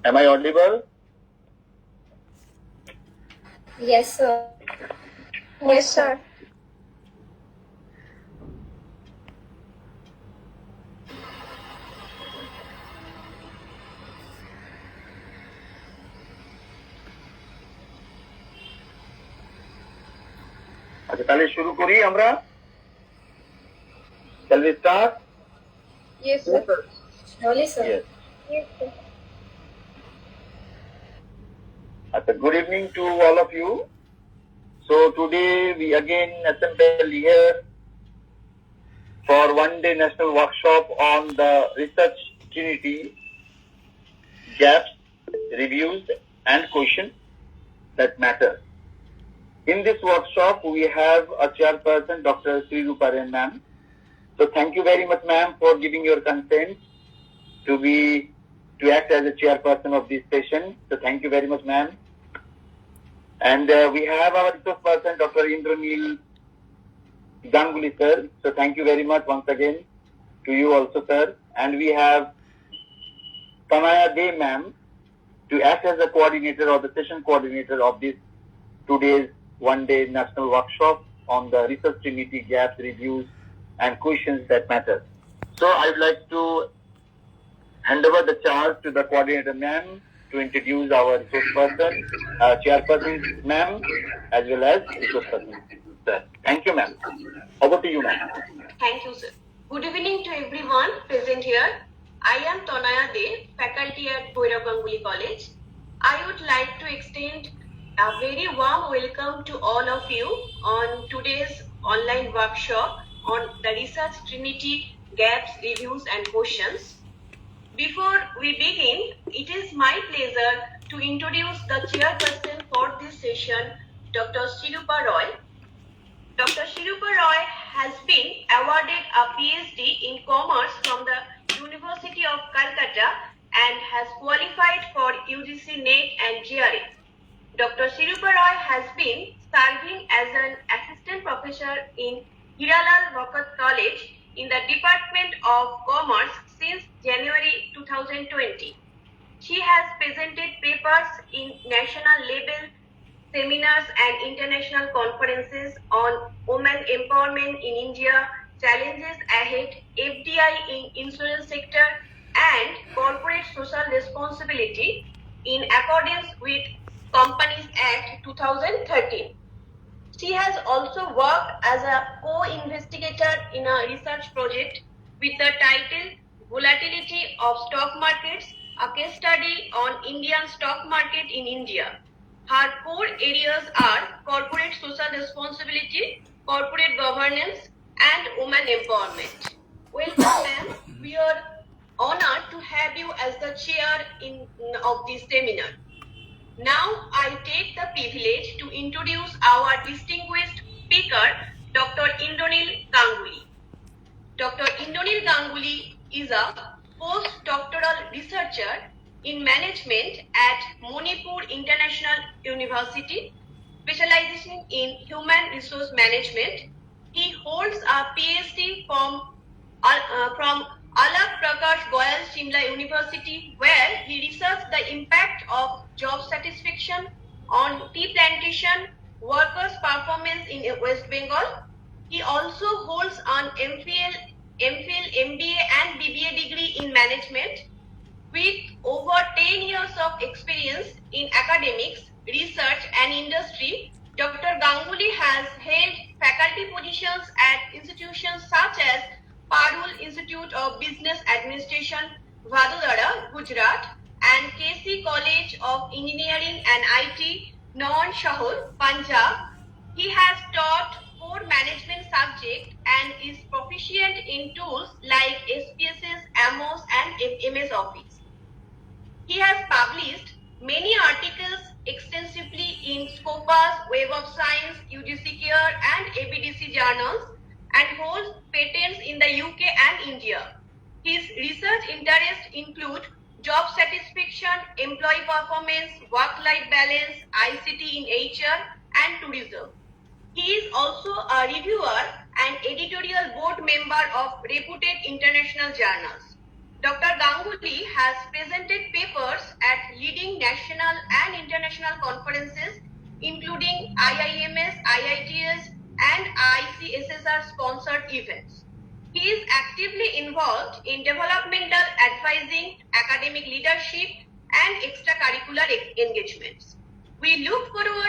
Am I audible? Yes, sir. Yes, sir. আচ্ছা তাহলে শুরু করি আমরা। Shall we start? Yes, sir. Surely, sir. Yes. Yes, sir. Good evening to all of you. So today we again assemble here for one-day national workshop on the research trinity, gaps, reviews and questions that matter. In this workshop we have a chairperson, Dr. Sri Rupa Ren ma'am. So thank you very much ma'am for giving your consent to act as a chairperson of this session. So thank you very much ma'am. And we have our resource person, Dr. Indranil Ganguly sir. So thank you very much once again to you also sir. And we have Tanaya Dey ma'am to act as the coordinator or the session coordinator of this today's one-day national workshop on the research trinity, gaps, reviews and questions that matter. So I would like to hand over the charge to the coordinator ma'am to introduce our resource person, chairperson ma'am, as well as resource person sir. Thank you ma'am. Over to you ma'am. Thank you, sir. Good evening to everyone present here. I am Tanaya Dey, faculty at Bhoirav Ganguly College. I would like to extend a very warm welcome to all of you on today's online workshop on the research trinity, gaps, reviews and questions. Before we begin, it is my pleasure to introduce the chairperson for this session, Dr. Shirupa Roy. Dr. Shirupa Roy has been awarded a PhD in Commerce from the University of Calcutta and has qualified for UGC NET and JRE. Dr. Shirupa Roy has been serving as an assistant professor in Hiralal Vakat College in the Department of Commerce since January 2020. She has presented papers in national level seminars and international conferences on women empowerment in India, challenges ahead, FDI in insurance sector, and corporate social responsibility in accordance with Companies Act 2013. She has also worked as a co-investigator in a research project with the title Volatility of Stock Markets, a case study on Indian stock market in India. Her core areas are corporate social responsibility, corporate governance, and women empowerment. Welcome, ma'am. We are honored to have you as the chair of this seminar. Now I take the privilege to introduce our distinguished speaker, Dr. Indranil Ganguly. Dr. Indranil Ganguly is a postdoctoral researcher in management at Manipur International University, specializing in human resource management. He holds a PhD from Alak Prakash Goyal Shimla University, where he researched the impact of job satisfaction on tea plantation workers' performance in West Bengal. He also holds an MPhil, MBA and BBA degree in management. With over 10 years of experience in academics, research and industry, Dr. Ganguly has held faculty positions at institutions such as Parul Institute of Business Administration, Vadodara, Gujarat, and KC College of Engineering and IT, Nawan Shahar, Punjab. He has taught core management subjects and is proficient in tools like SPSS, AMOS, and MS Office. He has published many articles extensively in Scopus, Web of Science, UGC Care, and ABDC journals, and holds patents in the UK and India. His research interests include job satisfaction, employee performance, work-life balance, ICT in HR, and tourism. He is also a reviewer and editorial board member of reputed international journals. Dr. Ganguly has presented papers at leading national and international conferences, including IIMS, IITS, and ICSSR sponsored events. He is actively involved in developmental advising, academic leadership, and extracurricular engagements. We look forward